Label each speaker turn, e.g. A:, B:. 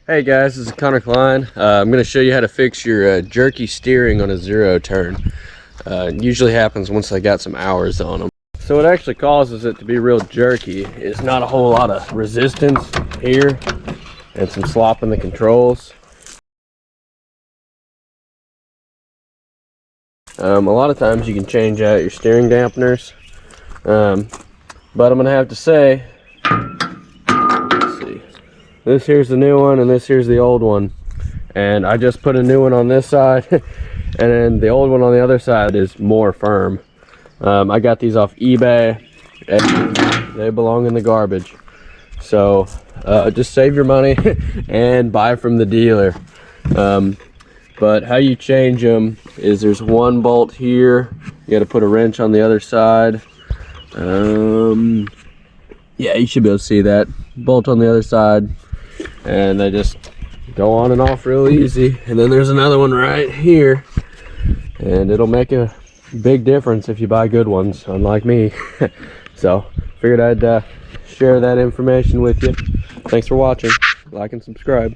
A: Hey guys, this is Connor Klein. I'm going to show you how to fix your jerky steering on a zero turn. It usually happens once I got some hours on them. So what actually causes it to be real jerky is not a whole lot of resistance here and some slop in the controls. A lot of times you can change out your steering dampeners, but I'm going to have to say, this here's the new one and this here's the old one, and I just put a new one on this side and then the old one on the other side is more firm. I got these off eBay and they belong in the garbage, so just save your money and buy from the dealer. But how you change them is there's one bolt here, you got to put a wrench on the other side. Yeah, you should be able to see that bolt on the other side, and they just go on and off real easy. And then there's another one right here, and it'll make a big difference if you buy good ones, unlike me. So figured I'd share that information with you. Thanks for watching. Like and subscribe.